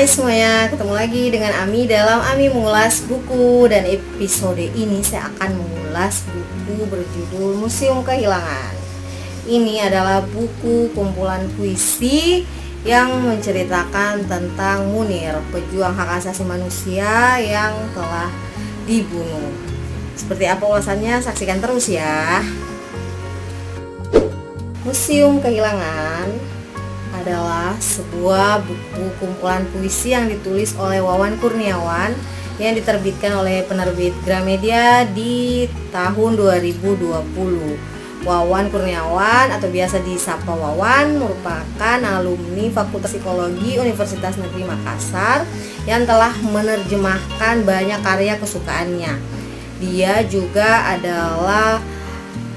Hai semuanya, ketemu lagi dengan Ami dalam Ami Mengulas Buku. Dan episode ini saya akan mengulas buku berjudul Museum Kehilangan. Ini adalah buku kumpulan puisi yang menceritakan tentang Munir, pejuang hak asasi manusia yang telah dibunuh. Seperti apa ulasannya? Saksikan terus ya. Museum Kehilangan adalah sebuah buku kumpulan puisi yang ditulis oleh Wawan Kurniawan yang diterbitkan oleh penerbit Gramedia di tahun 2020. Wawan Kurniawan atau biasa disapa Wawan merupakan alumni Fakultas Psikologi Universitas Negeri Makassar yang telah menerjemahkan banyak karya kesukaannya. Dia juga adalah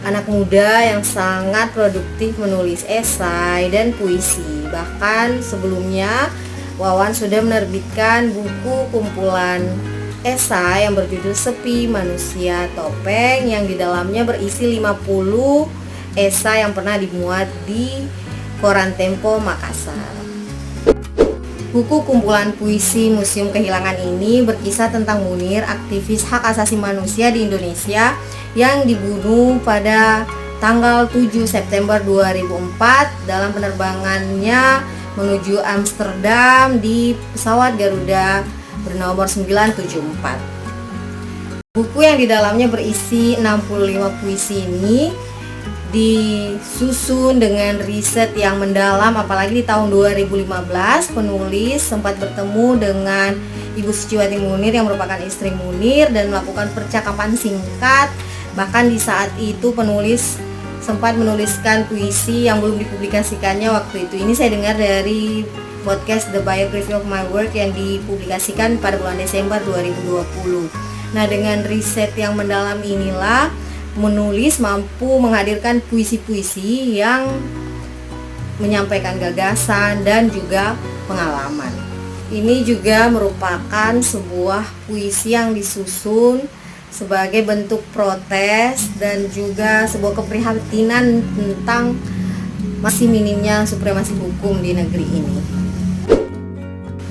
anak muda yang sangat produktif menulis esai dan puisi. Bahkan sebelumnya Wawan sudah menerbitkan buku kumpulan esai yang berjudul Sepi Manusia Topeng, yang di dalamnya berisi 50 esai yang pernah dimuat di Koran Tempo Makassar. Buku kumpulan puisi Museum Kehilangan ini berkisah tentang Munir, aktivis hak asasi manusia di Indonesia yang dibunuh pada tanggal 7 September 2004 dalam penerbangannya menuju Amsterdam di pesawat Garuda bernomor 974. Buku yang di dalamnya berisi 65 puisi ini disusun dengan riset yang mendalam, apalagi di tahun 2015 penulis sempat bertemu dengan Ibu Suciwati Munir yang merupakan istri Munir dan melakukan percakapan singkat. Bahkan di saat itu penulis sempat menuliskan puisi yang belum dipublikasikannya waktu itu. Ini saya dengar dari podcast The Biography of My Work yang dipublikasikan pada bulan Desember 2020. Nah, dengan riset yang mendalam inilah menulis mampu menghadirkan puisi-puisi yang menyampaikan gagasan dan juga pengalaman. Ini juga merupakan sebuah puisi yang disusun sebagai bentuk protes dan juga sebuah keprihatinan tentang masih minimnya supremasi hukum di negeri ini.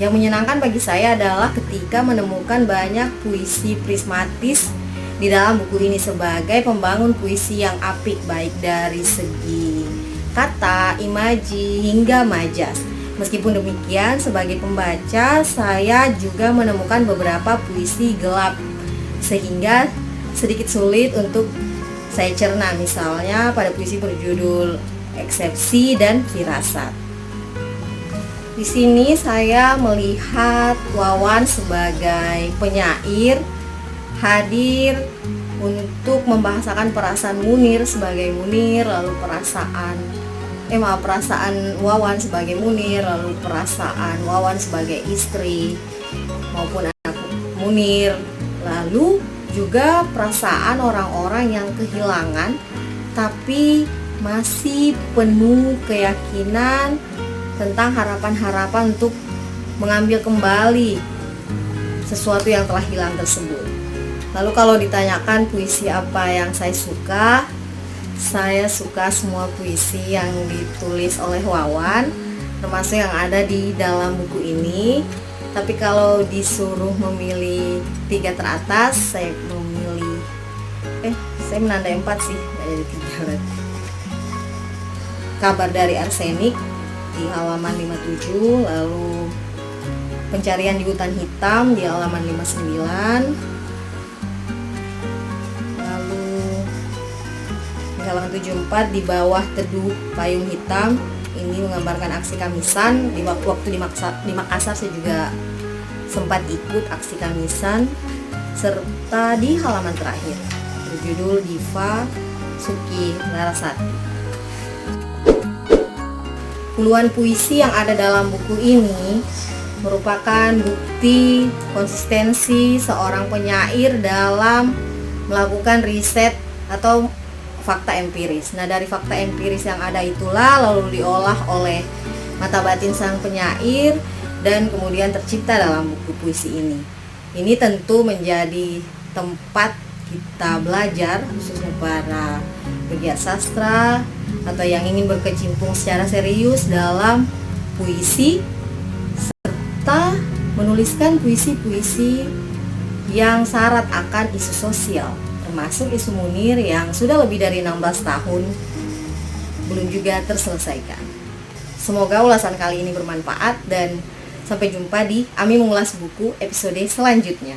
Yang menyenangkan bagi saya adalah ketika menemukan banyak puisi prismatis di dalam buku ini sebagai pembangun puisi yang apik, baik dari segi kata, imaji, hingga majas. Meskipun demikian, sebagai pembaca saya juga menemukan beberapa puisi gelap sehingga sedikit sulit untuk saya cerna, misalnya pada puisi berjudul Eksepsi dan Firasat. Di sini saya melihat Wawan sebagai penyair hadir untuk membahasakan perasaan Munir sebagai Munir, lalu perasaan Wawan sebagai Munir, lalu perasaan Wawan sebagai istri maupun anak Munir, lalu juga perasaan orang-orang yang kehilangan tapi masih penuh keyakinan tentang harapan-harapan untuk mengambil kembali sesuatu yang telah hilang tersebut. Lalu kalau ditanyakan puisi apa yang saya suka semua puisi yang ditulis oleh Wawan, termasuk yang ada di dalam buku ini. Tapi kalau disuruh memilih 3 teratas, saya menandai 4 sih, nggak jadi 3 berarti. Kabar dari Arsenik di halaman 57, lalu Pencarian di Hutan Hitam di halaman 59, halaman 74 di bawah teduh payung hitam. Ini menggambarkan aksi Kamisan. Di waktu di Makassar saya juga sempat ikut aksi Kamisan. Serta di halaman terakhir berjudul Diva Suki Larasati. Puluhan puisi yang ada dalam buku ini merupakan bukti konsistensi seorang penyair dalam melakukan riset atau fakta empiris. Nah, dari fakta empiris yang ada itulah lalu diolah oleh mata batin sang penyair dan kemudian tercipta dalam buku puisi ini. Ini tentu menjadi tempat kita belajar, khususnya para pegiat sastra atau yang ingin berkecimpung secara serius dalam puisi serta menuliskan puisi-puisi yang syarat akan isu sosial, termasuk isu Munir yang sudah lebih dari 16 tahun belum juga terselesaikan. Semoga ulasan kali ini bermanfaat dan sampai jumpa di Ami Mengulas Buku episode selanjutnya.